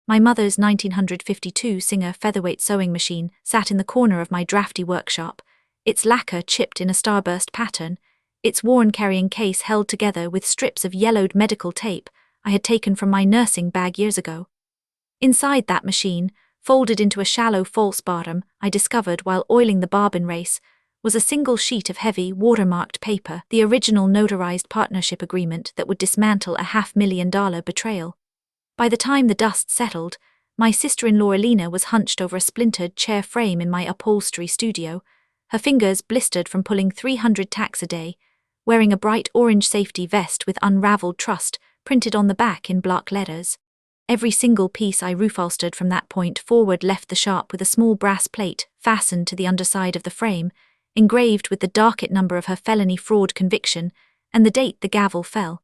My mother's 1952 Singer featherweight sewing machine sat in the corner of my drafty workshop, its lacquer chipped in a starburst pattern, its worn carrying case held together with strips of yellowed medical tape I had taken from my nursing bag years ago. Inside that machine, folded into a shallow false bottom I discovered while oiling the bobbin race, was a single sheet of heavy, watermarked paper, the original notarized partnership agreement that would dismantle a $500,000 betrayal. By the time the dust settled, my sister-in-law Elena was hunched over a splintered chair frame in my upholstery studio, her fingers blistered from pulling 300 tacks a day, wearing a bright orange safety vest with Unraveled Trust printed on the back in block letters. Every single piece I upholstered from that point forward left the shop with a small brass plate fastened to the underside of the frame, engraved with the docket number of her felony fraud conviction and the date the gavel fell.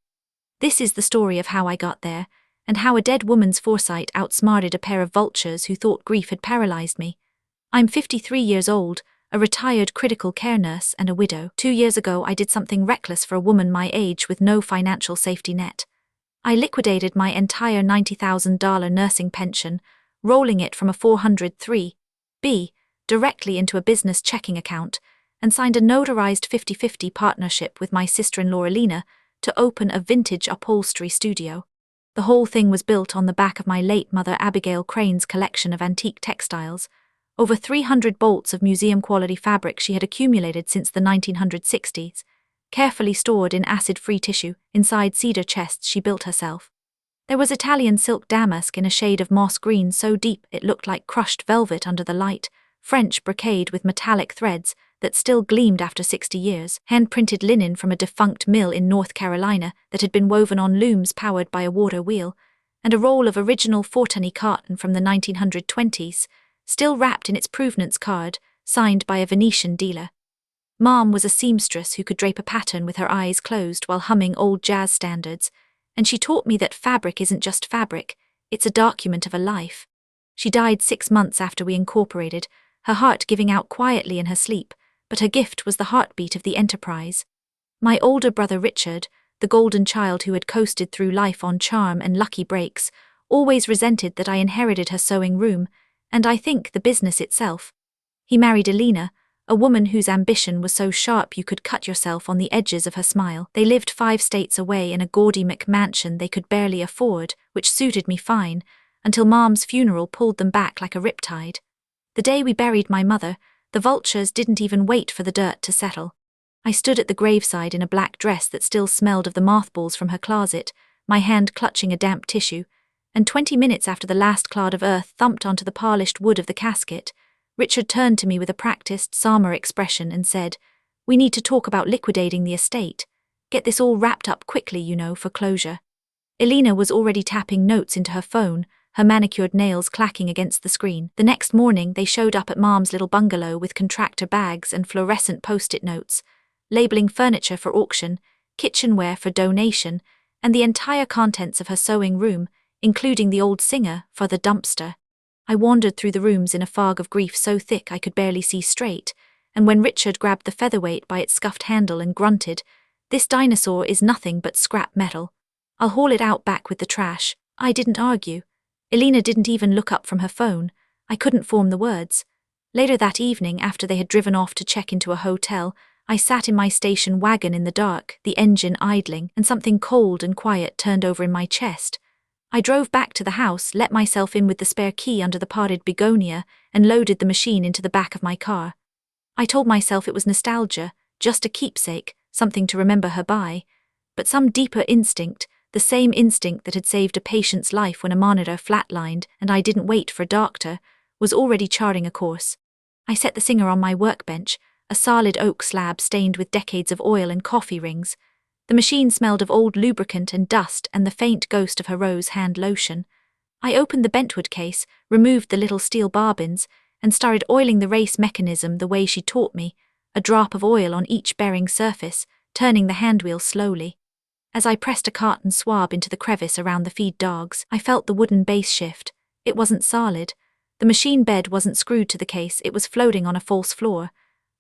This is the story of how I got there, and how a dead woman's foresight outsmarted a pair of vultures who thought grief had paralyzed me. I'm 53 years old, a retired critical care nurse and a widow. 2 years ago I did something reckless for a woman my age with no financial safety net. I liquidated my entire $90,000 nursing pension, rolling it from a 403(b) directly into a business checking account, and signed a notarized 50-50 partnership with my sister-in-law Elena to open a vintage upholstery studio. The whole thing was built on the back of my late mother Abigail Crane's collection of antique textiles, over 300 bolts of museum-quality fabric she had accumulated since the 1960s, carefully stored in acid-free tissue inside cedar chests she built herself. There was Italian silk damask in a shade of moss green so deep it looked like crushed velvet under the light, French brocade with metallic threads that still gleamed after 60 years, hand-printed linen from a defunct mill in North Carolina that had been woven on looms powered by a water wheel, and a roll of original Fortuny cotton from the 1920s, still wrapped in its provenance card, signed by a Venetian dealer. Mom was a seamstress who could drape a pattern with her eyes closed while humming old jazz standards, and she taught me that fabric isn't just fabric, it's a document of a life. She died 6 months after we incorporated, her heart giving out quietly in her sleep, but her gift was the heartbeat of the enterprise. My older brother Richard, the golden child who had coasted through life on charm and lucky breaks, always resented that I inherited her sewing room, and I think the business itself. He married Elena, a woman whose ambition was so sharp you could cut yourself on the edges of her smile. They lived 5 states away in a gaudy McMansion they could barely afford, which suited me fine, until Mom's funeral pulled them back like a riptide. The day we buried my mother, the vultures didn't even wait for the dirt to settle. I stood at the graveside in a black dress that still smelled of the mothballs from her closet, my hand clutching a damp tissue, and 20 minutes after the last clod of earth thumped onto the polished wood of the casket, Richard turned to me with a practiced, somber expression and said, "We need to talk about liquidating the estate. Get this all wrapped up quickly, you know, for closure." Elena was already tapping notes into her phone, her manicured nails clacking against the screen. The next morning, they showed up at Mom's little bungalow with contractor bags and fluorescent post-it notes, labeling furniture for auction, kitchenware for donation, and the entire contents of her sewing room, including the old Singer, for the dumpster. I wandered through the rooms in a fog of grief so thick I could barely see straight, and when Richard grabbed the featherweight by its scuffed handle and grunted, "This dinosaur is nothing but scrap metal. I'll haul it out back with the trash," I didn't argue. Elena didn't even look up from her phone. I couldn't form the words. Later that evening, after they had driven off to check into a hotel, I sat in my station wagon in the dark, the engine idling, and something cold and quiet turned over in my chest. I drove back to the house, let myself in with the spare key under the potted begonia, and loaded the machine into the back of my car. I told myself it was nostalgia, just a keepsake, something to remember her by, but some deeper instinct, the same instinct that had saved a patient's life when a monitor flatlined and I didn't wait for a doctor, was already charting a course. I set the Singer on my workbench, a solid oak slab stained with decades of oil and coffee rings. The machine smelled of old lubricant and dust and the faint ghost of her rose hand lotion. I opened the bentwood case, removed the little steel bobbins, and started oiling the race mechanism the way she taught me, a drop of oil on each bearing surface, turning the handwheel slowly. As I pressed a cotton swab into the crevice around the feed dogs, I felt the wooden base shift. It wasn't solid. The machine bed wasn't screwed to the case, it was floating on a false floor.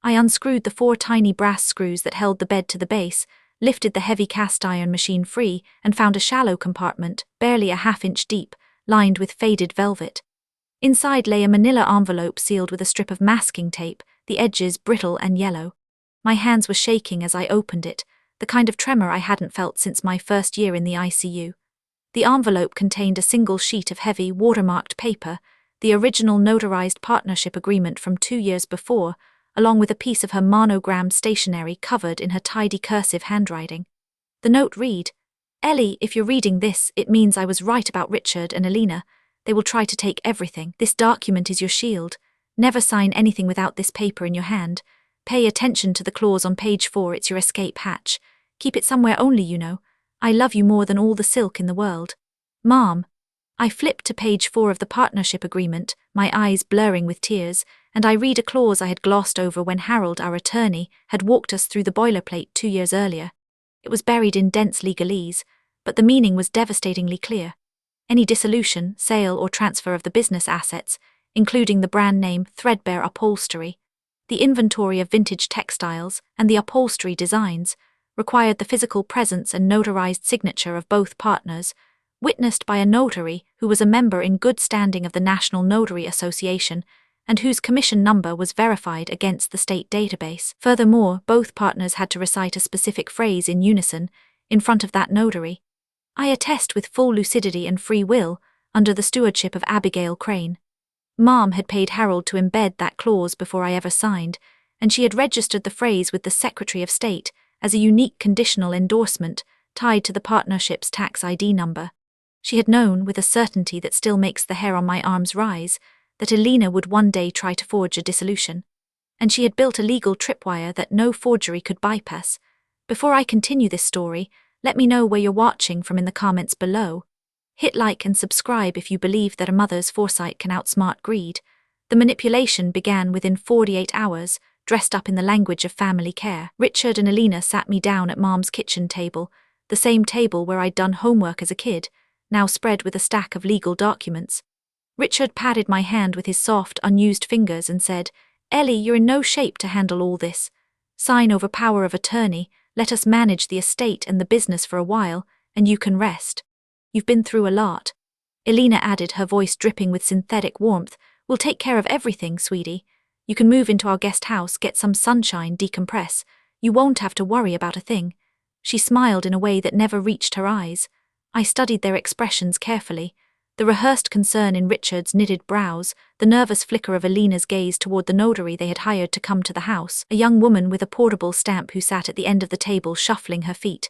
I unscrewed the 4 tiny brass screws that held the bed to the base, lifted the heavy cast iron machine free, and found a shallow compartment, barely a half-inch deep, lined with faded velvet. Inside lay a manila envelope sealed with a strip of masking tape, the edges brittle and yellow. My hands were shaking as I opened it, the kind of tremor I hadn't felt since my first year in the ICU. The envelope contained a single sheet of heavy, watermarked paper, the original notarized partnership agreement from 2 years before, along with a piece of her monogrammed stationery covered in her tidy cursive handwriting. The note read, "Ellie, if you're reading this, it means I was right about Richard and Alina. They will try to take everything. This document is your shield. Never sign anything without this paper in your hand. Pay attention to the clause on page 4, it's your escape hatch. Keep it somewhere only you know. I love you more than all the silk in the world. Mom." I flipped to page 4 of the partnership agreement, my eyes blurring with tears, and I read a clause I had glossed over when Harold, our attorney, had walked us through the boilerplate 2 years earlier. It was buried in dense legalese, but the meaning was devastatingly clear. Any dissolution, sale or transfer of the business assets, including the brand name Threadbare Upholstery, the inventory of vintage textiles, and the upholstery designs, required the physical presence and notarized signature of both partners, witnessed by a notary who was a member in good standing of the National Notary Association and whose commission number was verified against the state database. Furthermore, both partners had to recite a specific phrase in unison in front of that notary. I attest with full lucidity and free will, under the stewardship of Abigail Crane. Mom had paid Harold to embed that clause before I ever signed, and she had registered the phrase with the Secretary of State as a unique conditional endorsement tied to the partnership's tax ID number. She had known, with a certainty that still makes the hair on my arms rise, that Alina would one day try to forge a dissolution. And she had built a legal tripwire that no forgery could bypass. Before I continue this story, let me know where you're watching from in the comments below. Hit like and subscribe if you believe that a mother's foresight can outsmart greed. The manipulation began within 48 hours, dressed up in the language of family care. Richard and Alina sat me down at Mom's kitchen table, the same table where I'd done homework as a kid, now spread with a stack of legal documents. Richard patted my hand with his soft, unused fingers and said, "Ellie, you're in no shape to handle all this. Sign over power of attorney, let us manage the estate and the business for a while, and you can rest. You've been through a lot." Alina added, her voice dripping with synthetic warmth, "We'll take care of everything, sweetie. You can move into our guest house, get some sunshine, decompress. You won't have to worry about a thing." She smiled in a way that never reached her eyes. I studied their expressions carefully. The rehearsed concern in Richard's knitted brows, the nervous flicker of Alina's gaze toward the notary they had hired to come to the house, a young woman with a portable stamp who sat at the end of the table shuffling her feet.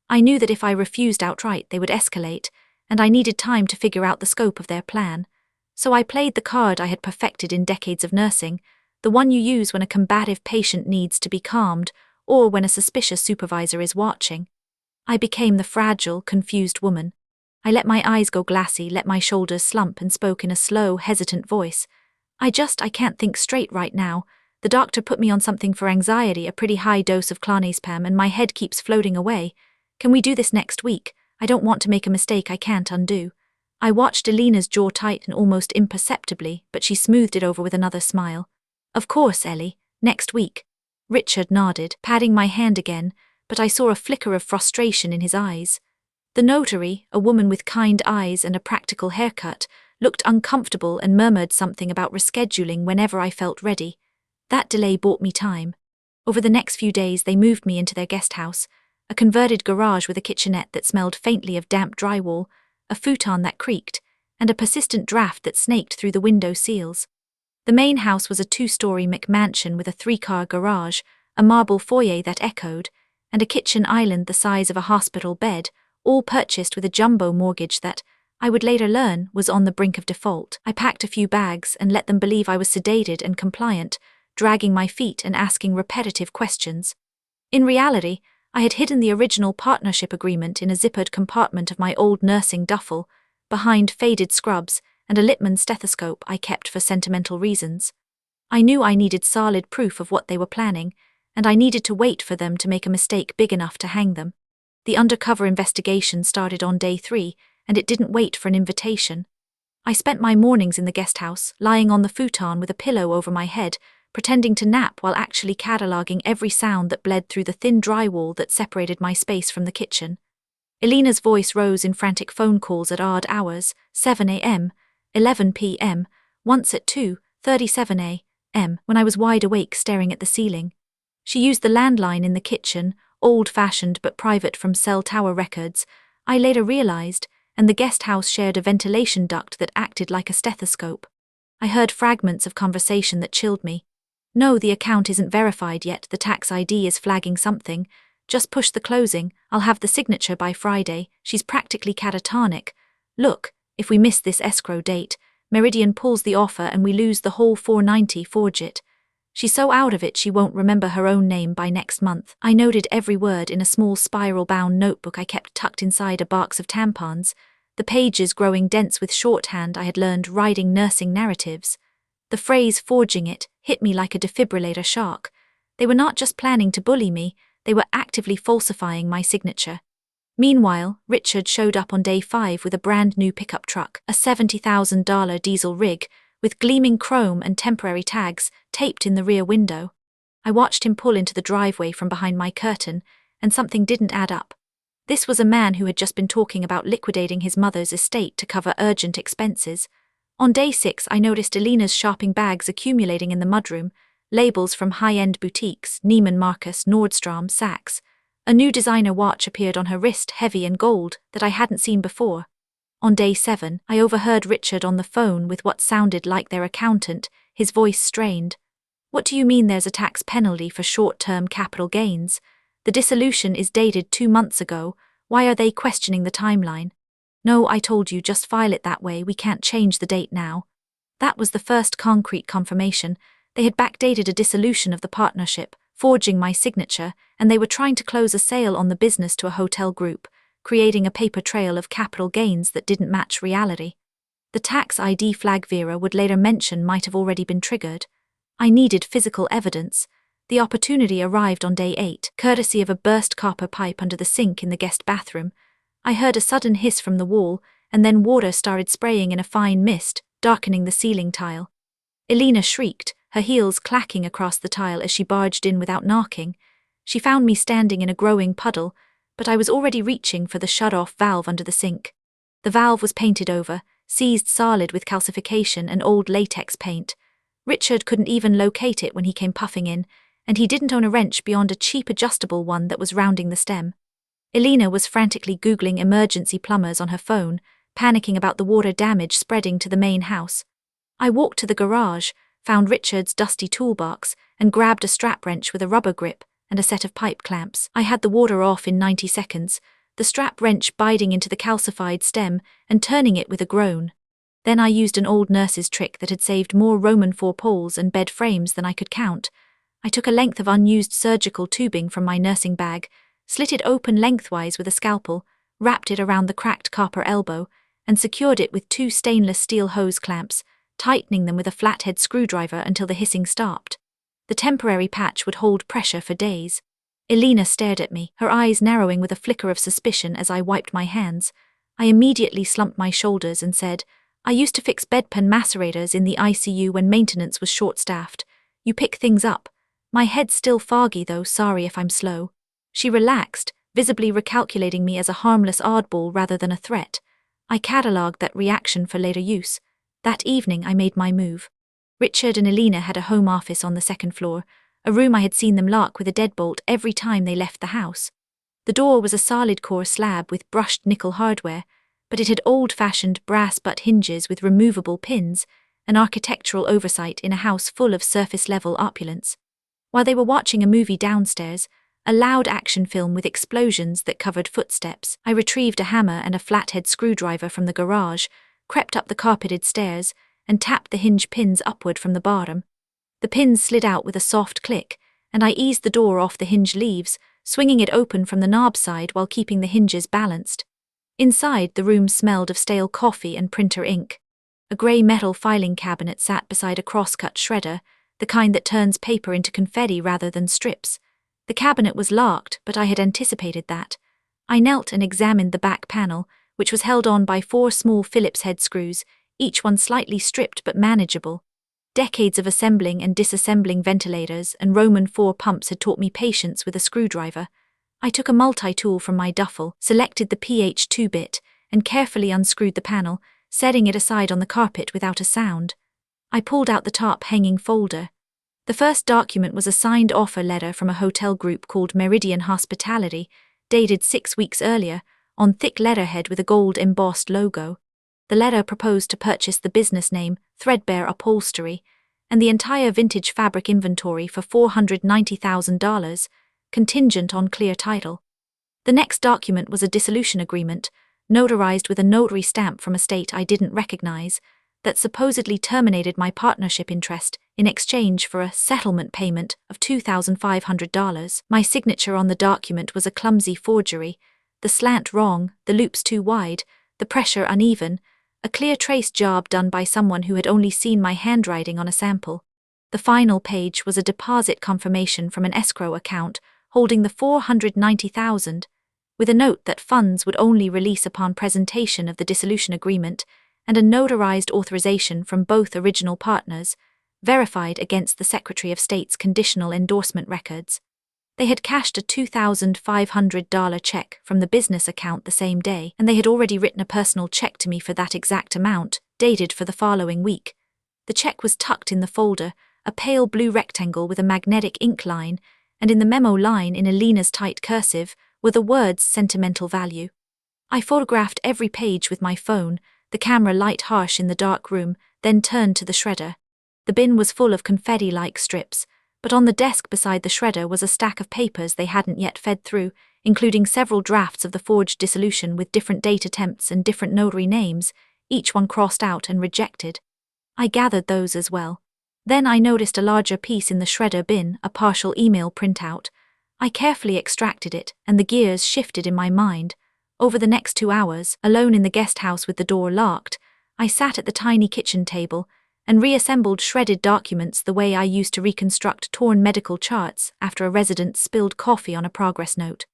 I knew that if I refused outright they would escalate, and I needed time to figure out the scope of their plan. So I played the card I had perfected in decades of nursing, the one you use when a combative patient needs to be calmed or when a suspicious supervisor is watching. I became the fragile, confused woman. I let my eyes go glassy, let my shoulders slump, and spoke in a slow, hesitant voice. I can't think straight right now. The doctor put me on something for anxiety, a pretty high dose of clonazepam, and my head keeps floating away. Can we do this next week? I don't want to make a mistake I can't undo." I watched Alina's jaw tighten almost imperceptibly, but she smoothed it over with another smile. "Of course, Ellie, next week." Richard nodded, patting my hand again, but I saw a flicker of frustration in his eyes. The notary, a woman with kind eyes and a practical haircut, looked uncomfortable and murmured something about rescheduling whenever I felt ready. That delay bought me time. Over the next few days they moved me into their guest house, a converted garage with a kitchenette that smelled faintly of damp drywall, a futon that creaked, and a persistent draft that snaked through the window seals. The main house was a 2-story McMansion with a 3-car garage, a marble foyer that echoed, and a kitchen island the size of a hospital bed, all purchased with a jumbo mortgage that, I would later learn, was on the brink of default. I packed a few bags and let them believe I was sedated and compliant, dragging my feet and asking repetitive questions. In reality, I had hidden the original partnership agreement in a zippered compartment of my old nursing duffel, behind faded scrubs and a Littmann stethoscope I kept for sentimental reasons. I knew I needed solid proof of what they were planning, and I needed to wait for them to make a mistake big enough to hang them. The undercover investigation started on day 3, and it didn't wait for an invitation. I spent my mornings in the guest house, lying on the futon with a pillow over my head, pretending to nap while actually cataloguing every sound that bled through the thin drywall that separated my space from the kitchen. Elena's voice rose in frantic phone calls at odd hours, 7 a.m., 11 p.m., once at 2:37 a.m., when I was wide awake staring at the ceiling. She used the landline in the kitchen, old-fashioned but private from cell tower records, I later realized, and the guest house shared a ventilation duct that acted like a stethoscope. I heard fragments of conversation that chilled me. No, the account isn't verified yet, the tax ID is flagging something. Just push the closing, I'll have the signature by Friday. She's practically catatonic. Look, if we miss this escrow date, Meridian pulls the offer and we lose the whole $490. Forge it. She's so out of it she won't remember her own name by next month. I noted every word in a small spiral-bound notebook I kept tucked inside a box of tampons, the pages growing dense with shorthand I had learned writing nursing narratives. The phrase "forging it" hit me like a defibrillator shock. They were not just planning to bully me, they were actively falsifying my signature. Meanwhile, Richard showed up on day 5 with a brand new pickup truck, a $70,000 diesel rig, with gleaming chrome and temporary tags taped in the rear window. I watched him pull into the driveway from behind my curtain, and something didn't add up. This was a man who had just been talking about liquidating his mother's estate to cover urgent expenses. On day 6, I noticed Elena's shopping bags accumulating in the mudroom, labels from high-end boutiques, Neiman Marcus, Nordstrom, Saks. A new designer watch appeared on her wrist, heavy and gold, that I hadn't seen before. On day 7, I overheard Richard on the phone with what sounded like their accountant, his voice strained. "What do you mean there's a tax penalty for short-term capital gains? The dissolution is dated 2 months ago. Why are they questioning the timeline?" "No, I told you, just file it that way, we can't change the date now." That was the first concrete confirmation. They had backdated a dissolution of the partnership, forging my signature, and they were trying to close a sale on the business to a hotel group, creating a paper trail of capital gains that didn't match reality. The tax ID flag Vera would later mention might have already been triggered. I needed physical evidence. The opportunity arrived on day 8, courtesy of a burst copper pipe under the sink in the guest bathroom. I heard a sudden hiss from the wall, and then water started spraying in a fine mist, darkening the ceiling tile. Elena shrieked, her heels clacking across the tile as she barged in without knocking. She found me standing in a growing puddle, but I was already reaching for the shut-off valve under the sink. The valve was painted over, seized solid with calcification and old latex paint. Richard couldn't even locate it when he came puffing in, and he didn't own a wrench beyond a cheap adjustable one that was rounding the stem. Elena was frantically Googling emergency plumbers on her phone, panicking about the water damage spreading to the main house. I walked to the garage, found Richard's dusty toolbox, and grabbed a strap wrench with a rubber grip and a set of pipe clamps. I had the water off in 90 seconds, the strap wrench biting into the calcified stem and turning it with a groan. Then I used an old nurse's trick that had saved more Roman IV poles and bed frames than I could count. I took a length of unused surgical tubing from my nursing bag, slit it open lengthwise with a scalpel, wrapped it around the cracked copper elbow, and secured it with 2 stainless steel hose clamps, tightening them with a flathead screwdriver until the hissing stopped. The temporary patch would hold pressure for days. Elena stared at me, her eyes narrowing with a flicker of suspicion as I wiped my hands. I immediately slumped my shoulders and said, "I used to fix bedpan macerators in the ICU when maintenance was short-staffed. You pick things up. My head's still foggy though, sorry if I'm slow." She relaxed, visibly recalculating me as a harmless oddball rather than a threat. I catalogued that reaction for later use. That evening I made my move. Richard and Elena had a home office on the 2nd floor, a room I had seen them lock with a deadbolt every time they left the house. The door was a solid core slab with brushed nickel hardware, but it had old-fashioned brass butt hinges with removable pins, an architectural oversight in a house full of surface-level opulence. While they were watching a movie downstairs, a loud action film with explosions that covered footsteps, I retrieved a hammer and a flathead screwdriver from the garage, crept up the carpeted stairs, and tapped the hinge pins upward from the bottom. The pins slid out with a soft click, and I eased the door off the hinge leaves, swinging it open from the knob side while keeping the hinges balanced. Inside, the room smelled of stale coffee and printer ink. A grey metal filing cabinet sat beside a crosscut shredder, the kind that turns paper into confetti rather than strips. The cabinet was locked, but I had anticipated that. I knelt and examined the back panel, which was held on by 4 small Phillips head screws, each one slightly stripped but manageable. Decades of assembling and disassembling ventilators and Roman IV pumps had taught me patience with a screwdriver. I took a multi-tool from my duffel, selected the PH2 bit, and carefully unscrewed the panel, setting it aside on the carpet without a sound. I pulled out the top hanging folder. The first document was a signed offer letter from a hotel group called Meridian Hospitality, dated 6 weeks earlier, on thick letterhead with a gold embossed logo. The letter proposed to purchase the business name Threadbare Upholstery and the entire vintage fabric inventory for $490,000, contingent on clear title. The next document was a dissolution agreement, notarized with a notary stamp from a state I didn't recognize, that supposedly terminated my partnership interest in exchange for a settlement payment of $2,500. My signature on the document was a clumsy forgery, the slant wrong, the loops too wide, the pressure uneven, a clear trace job done by someone who had only seen my handwriting on a sample. The final page was a deposit confirmation from an escrow account holding the $490,000, with a note that funds would only release upon presentation of the dissolution agreement and a notarized authorization from both original partners, verified against the Secretary of State's conditional endorsement records. They had cashed a $2,500 check from the business account the same day, and they had already written a personal check to me for that exact amount, dated for the following week. The check was tucked in the folder, a pale blue rectangle with a magnetic ink line, and in the memo line in Elena's tight cursive were the words sentimental value. I photographed every page with my phone, the camera light harsh in the dark room, then turned to the shredder. The bin was full of confetti-like strips, but on the desk beside the shredder was a stack of papers they hadn't yet fed through, including several drafts of the forged dissolution with different date attempts and different notary names, each one crossed out and rejected. I gathered those as well. Then I noticed a larger piece in the shredder bin, a partial email printout. I carefully extracted it, and the gears shifted in my mind. Over the next 2 hours, alone in the guest house with the door locked, I sat at the tiny kitchen table and reassembled shredded documents the way I used to reconstruct torn medical charts after a resident spilled coffee on a progress note.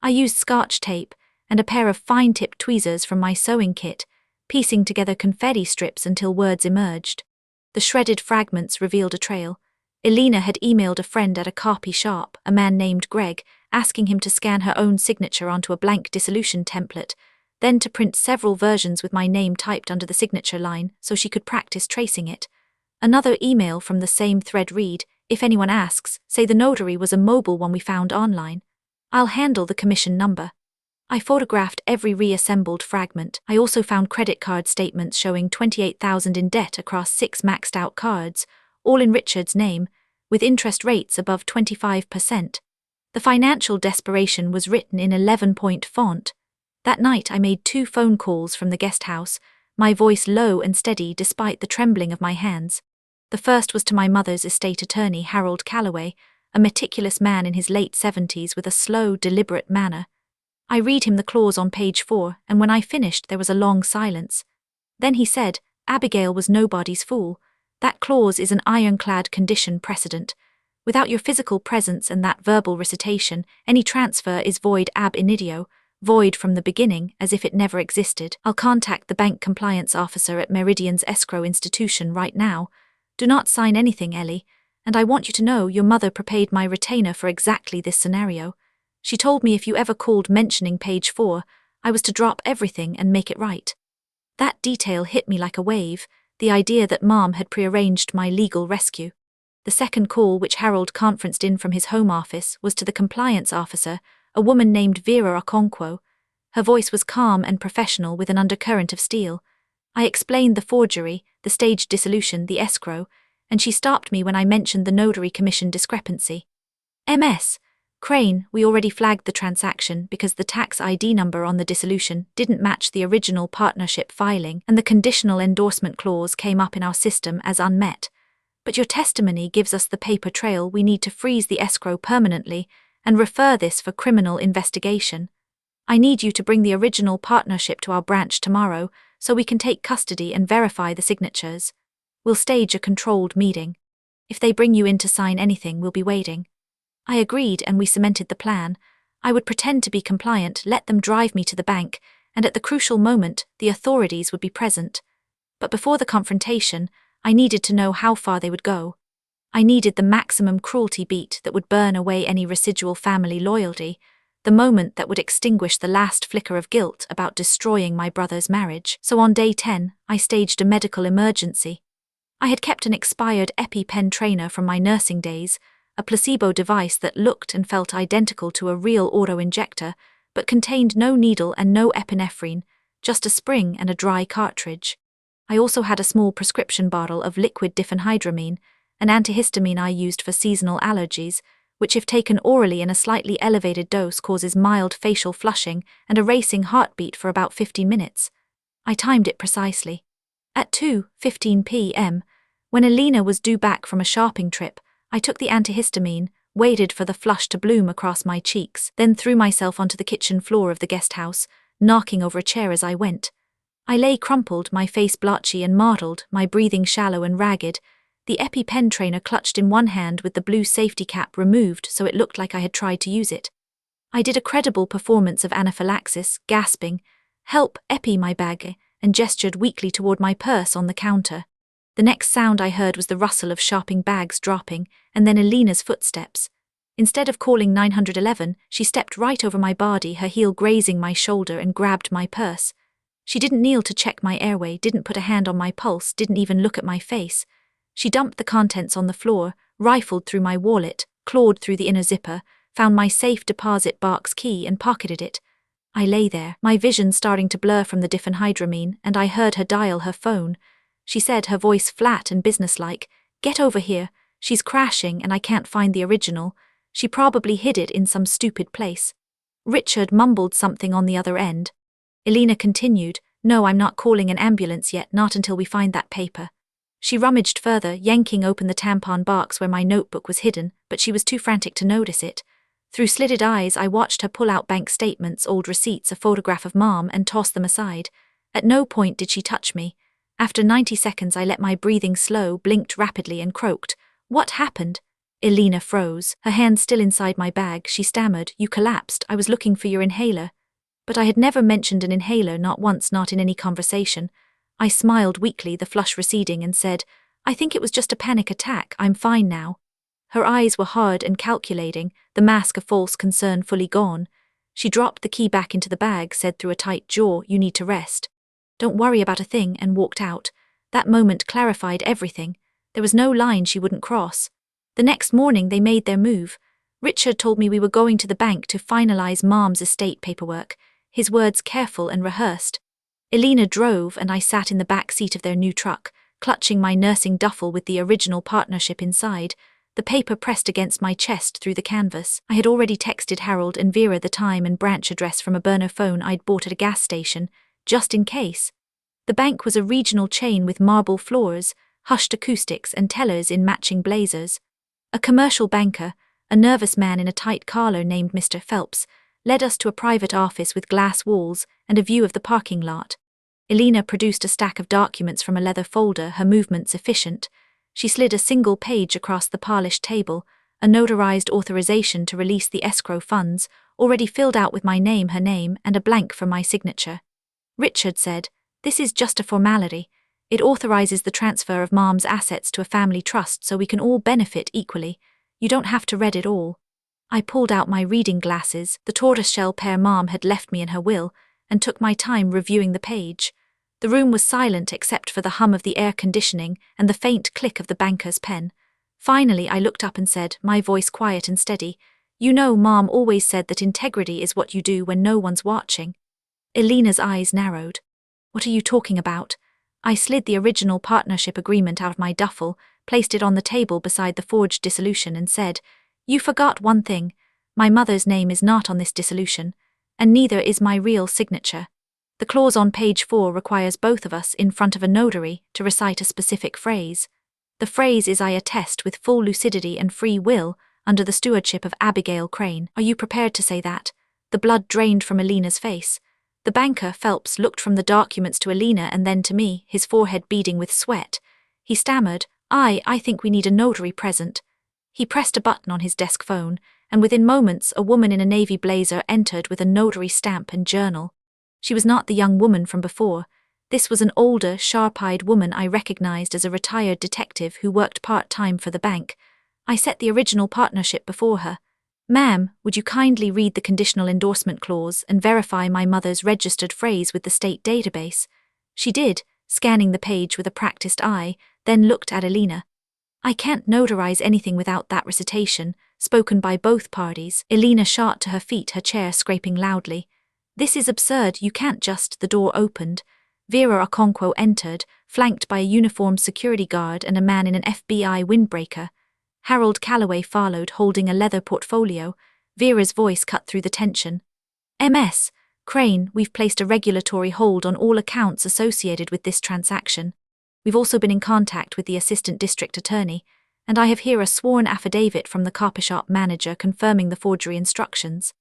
I used Scotch tape and a pair of fine-tipped tweezers from my sewing kit, piecing together confetti strips until words emerged. The shredded fragments revealed a trail. Elena had emailed a friend at a copy shop, a man named Greg, asking him to scan her own signature onto a blank dissolution template, then to print several versions with my name typed under the signature line so she could practice tracing it. Another email from the same thread read, "If anyone asks, say the notary was a mobile one we found online. I'll handle the commission number." I photographed every reassembled fragment. I also found credit card statements showing $28,000 in debt across 6 maxed out cards, all in Richard's name, with interest rates above 25%. The financial desperation was written in 11-point font. That night I made 2 phone calls from the guest house, my voice low and steady despite the trembling of my hands. The first was to my mother's estate attorney, Harold Calloway, a meticulous man in his late 70s with a slow, deliberate manner. I read him the clause on page 4, and when I finished there was a long silence. Then he said, "Abigail was nobody's fool. That clause is an ironclad condition precedent. Without your physical presence and that verbal recitation, any transfer is void ab initio, void from the beginning, as if it never existed. I'll contact the bank compliance officer at Meridian's escrow institution right now. Do not sign anything, Ellie, and I want you to know your mother prepaid my retainer for exactly this scenario. She told me if you ever called mentioning page 4, I was to drop everything and make it right." That detail hit me like a wave, the idea that Mom had prearranged my legal rescue. The second call, which Harold conferenced in from his home office, was to the compliance officer, a woman named Vera Okonkwo. Her voice was calm and professional with an undercurrent of steel. I explained the forgery, the staged dissolution, the escrow, and she stopped me when I mentioned the notary commission discrepancy. "Ms. Crane, we already flagged the transaction because the tax ID number on the dissolution didn't match the original partnership filing and the conditional endorsement clause came up in our system as unmet. But your testimony gives us the paper trail we need to freeze the escrow permanently and refer this for criminal investigation. I need you to bring the original partnership to our branch tomorrow so we can take custody and verify the signatures. We'll stage a controlled meeting. If they bring you in to sign anything, we'll be waiting." I agreed, and we cemented the plan. I would pretend to be compliant, let them drive me to the bank, and at the crucial moment, the authorities would be present. But before the confrontation, I needed to know how far they would go. I needed the maximum cruelty beat that would burn away any residual family loyalty, the moment that would extinguish the last flicker of guilt about destroying my brother's marriage. So on day 10, I staged a medical emergency. I had kept an expired EpiPen trainer from my nursing days, a placebo device that looked and felt identical to a real auto-injector, but contained no needle and no epinephrine, just a spring and a dry cartridge. I also had a small prescription bottle of liquid diphenhydramine, an antihistamine I used for seasonal allergies, which if taken orally in a slightly elevated dose causes mild facial flushing and a racing heartbeat for about 50 minutes. I timed it precisely. At 2:15 p.m., when Elena was due back from a shopping trip, I took the antihistamine, waited for the flush to bloom across my cheeks, then threw myself onto the kitchen floor of the guest house, knocking over a chair as I went. I lay crumpled, my face blotchy and mottled, my breathing shallow and ragged, the EpiPen trainer clutched in one hand with the blue safety cap removed so it looked like I had tried to use it. I did a credible performance of anaphylaxis, gasping, "Help, Epi, my bag," and gestured weakly toward my purse on the counter. The next sound I heard was the rustle of shopping bags dropping, and then Elena's footsteps. Instead of calling 911, she stepped right over my body, her heel grazing my shoulder, and grabbed my purse. She didn't kneel to check my airway, didn't put a hand on my pulse, didn't even look at my face. She dumped the contents on the floor, rifled through my wallet, clawed through the inner zipper, found my safe deposit box key and pocketed it. I lay there, my vision starting to blur from the diphenhydramine, and I heard her dial her phone. She said, her voice flat and businesslike, "Get over here, she's crashing and I can't find the original. She probably hid it in some stupid place." Richard mumbled something on the other end. Elena continued, "No, I'm not calling an ambulance yet, not until we find that paper." She rummaged further, yanking open the tampon box where my notebook was hidden, but she was too frantic to notice it. Through slitted eyes, I watched her pull out bank statements, old receipts, a photograph of Mom, and toss them aside. At no point did she touch me. After 90 seconds, I let my breathing slow, blinked rapidly, and croaked, "What happened?" Elena froze, her hand still inside my bag. She stammered, "You collapsed. I was looking for your inhaler." But I had never mentioned an inhaler, not once, not in any conversation. I smiled weakly, the flush receding, and said, "I think it was just a panic attack. I'm fine now." Her eyes were hard and calculating, the mask of false concern fully gone. She dropped the key back into the bag, said through a tight jaw, "You need to rest. Don't worry about a thing," and walked out. That moment clarified everything. There was no line she wouldn't cross. The next morning they made their move. Richard told me we were going to the bank to finalize Mom's estate paperwork, his words careful and rehearsed. Elena drove and I sat in the back seat of their new truck, clutching my nursing duffel with the original partnership inside, the paper pressed against my chest through the canvas. I had already texted Harold and Vera the time and branch address from a burner phone I'd bought at a gas station, just in case. The bank was a regional chain with marble floors, hushed acoustics, and tellers in matching blazers. A commercial banker, a nervous man in a tight collar named Mr. Phelps, led us to a private office with glass walls and a view of the parking lot. Elena produced a stack of documents from a leather folder, her movements efficient. She slid a single page across the polished table, a notarized authorization to release the escrow funds, already filled out with my name, her name, and a blank for my signature. Richard said, "This is just a formality. It authorizes the transfer of Mom's assets to a family trust so we can all benefit equally. You don't have to read it all." I pulled out my reading glasses, the tortoiseshell pair Mom had left me in her will, and took my time reviewing the page. The room was silent except for the hum of the air conditioning and the faint click of the banker's pen. Finally, I looked up and said, my voice quiet and steady, "You know, Mom always said that integrity is what you do when no one's watching." Elena's eyes narrowed. "What are you talking about?" I slid the original partnership agreement out of my duffel, placed it on the table beside the forged dissolution, and said, "You forgot one thing. My mother's name is not on this dissolution, and neither is my real signature. The clause on page 4 requires both of us in front of a notary to recite a specific phrase. The phrase is, 'I attest with full lucidity and free will under the stewardship of Abigail Crane.' Are you prepared to say that?" The blood drained from Elena's face. The banker, Phelps, looked from the documents to Elena and then to me, his forehead beading with sweat. He stammered, I think we need a notary present." He pressed a button on his desk phone, and within moments a woman in a navy blazer entered with a notary stamp and journal. She was not the young woman from before. This was an older, sharp-eyed woman I recognized as a retired detective who worked part-time for the bank. I set the original partnership before her. "Ma'am, would you kindly read the conditional endorsement clause and verify my mother's registered phrase with the state database?" She did, scanning the page with a practiced eye, then looked at Elena. "I can't notarize anything without that recitation, spoken by both parties." Elena shot to her feet, her chair scraping loudly. "This is absurd, you can't just..." The door opened. Vera Okonkwo entered, flanked by a uniformed security guard and a man in an FBI windbreaker. Harold Calloway followed, holding a leather portfolio. Vera's voice cut through the tension. "Ms. Crane, we've placed a regulatory hold on all accounts associated with this transaction. We've also been in contact with the assistant district attorney, and I have here a sworn affidavit from the copy shop manager confirming the forgery instructions."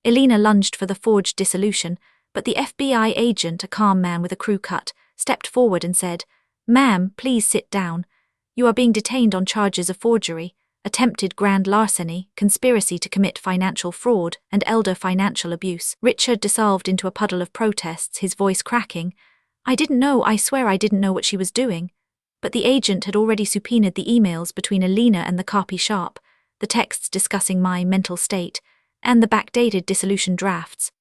Elena lunged for the forged dissolution, but the FBI agent, a calm man with a crew cut, stepped forward and said, "Ma'am, please sit down. You are being detained on charges of forgery, attempted grand larceny, conspiracy to commit financial fraud, and elder financial abuse." Richard dissolved into a puddle of protests, his voice cracking. I swear I didn't know what she was doing." But the agent had already subpoenaed the emails between Elena and the copy shop, the texts discussing my mental state, and the backdated dissolution drafts.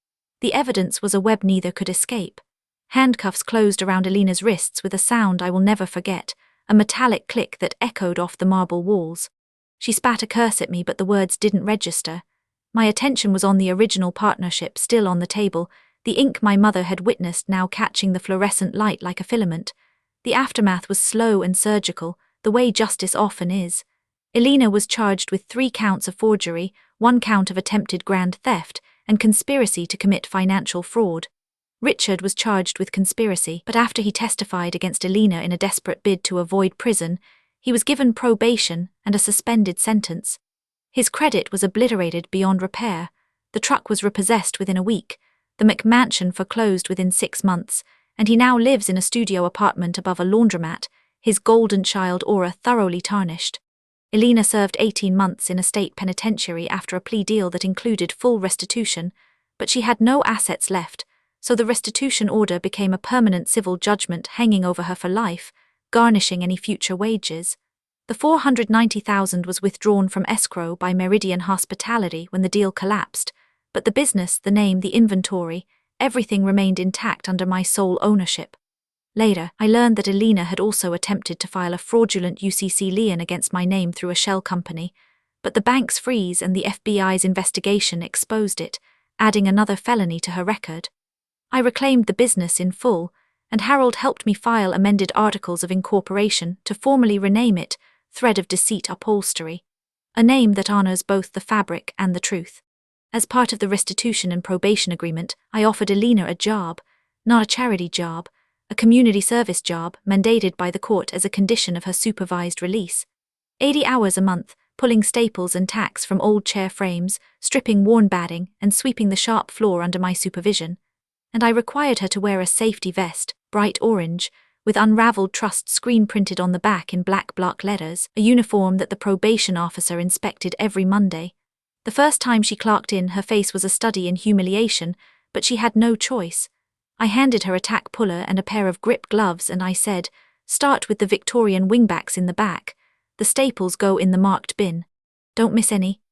The evidence was a web neither could escape. Handcuffs closed around Elena's wrists with a sound I will never forget, a metallic click that echoed off the marble walls. She spat a curse at me, but the words didn't register. My attention was on the original partnership still on the table, the ink my mother had witnessed now catching the fluorescent light like a filament. The aftermath was slow and surgical, the way justice often is. Elena was charged with 3 counts of forgery, 1 count of attempted grand theft, and conspiracy to commit financial fraud. Richard was charged with conspiracy, but after he testified against Elena in a desperate bid to avoid prison, he was given probation and a suspended sentence. His credit was obliterated beyond repair. The truck was repossessed within a week, the McMansion foreclosed within 6 months, and he now lives in a studio apartment above a laundromat, his golden child aura thoroughly tarnished. Elena served 18 months in a state penitentiary after a plea deal that included full restitution, but she had no assets left, so the restitution order became a permanent civil judgment hanging over her for life, garnishing any future wages. The $490,000 was withdrawn from escrow by Meridian Hospitality when the deal collapsed, but the business, the name, the inventory, everything remained intact under my sole ownership. Later, I learned that Elena had also attempted to file a fraudulent UCC lien against my name through a shell company, but the bank's freeze and the FBI's investigation exposed it, adding another felony to her record. I reclaimed the business in full, and Harold helped me file amended articles of incorporation to formally rename it Thread of Deceit Upholstery, a name that honors both the fabric and the truth. As part of the restitution and probation agreement, I offered Elena a job, not a charity job, a community service job mandated by the court as a condition of her supervised release. 80 hours a month, pulling staples and tacks from old chair frames, stripping worn batting, and sweeping the sharp floor under my supervision. And I required her to wear a safety vest, bright orange, with Unraveled Trust screen printed on the back in black block letters, a uniform that the probation officer inspected every Monday. The first time she clocked in, her face was a study in humiliation, but she had no choice. I handed her a tack puller and a pair of grip gloves and I said, "Start with the Victorian wingbacks in the back. The staples go in the marked bin. Don't miss any."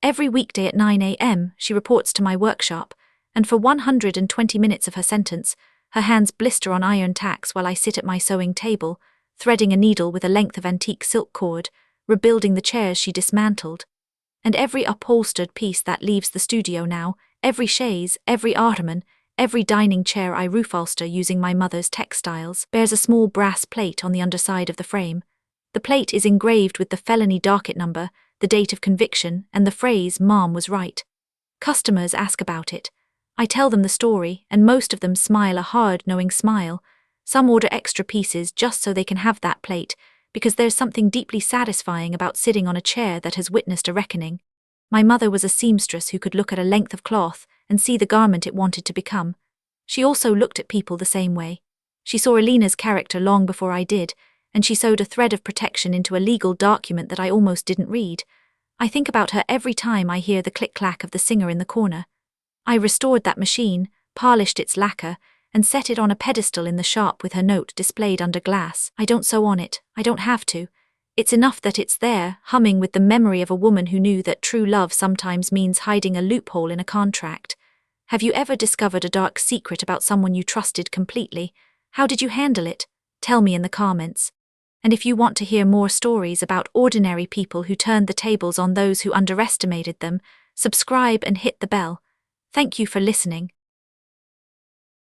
Every weekday at 9 a.m. she reports to my workshop, and for 120 minutes of her sentence, her hands blister on iron tacks while I sit at my sewing table, threading a needle with a length of antique silk cord, rebuilding the chairs she dismantled. And every upholstered piece that leaves the studio now, every chaise, every ottoman, every dining chair I upholster using my mother's textiles, bears a small brass plate on the underside of the frame. The plate is engraved with the felony docket number, the date of conviction, and the phrase, "Mom was right." Customers ask about it. I tell them the story, and most of them smile a hard, knowing smile. Some order extra pieces just so they can have that plate, because there's something deeply satisfying about sitting on a chair that has witnessed a reckoning. My mother was a seamstress who could look at a length of cloth and see the garment it wanted to become. She also looked at people the same way. She saw Elena's character long before I did, and she sewed a thread of protection into a legal document that I almost didn't read. I think about her every time I hear the click-clack of the singer in the corner. I restored that machine, polished its lacquer, and set it on a pedestal in the shop with her note displayed under glass. I don't sew on it, I don't have to. It's enough that it's there, humming with the memory of a woman who knew that true love sometimes means hiding a loophole in a contract. Have you ever discovered a dark secret about someone you trusted completely? How did you handle it? Tell me in the comments. And if you want to hear more stories about ordinary people who turned the tables on those who underestimated them, subscribe and hit the bell. Thank you for listening.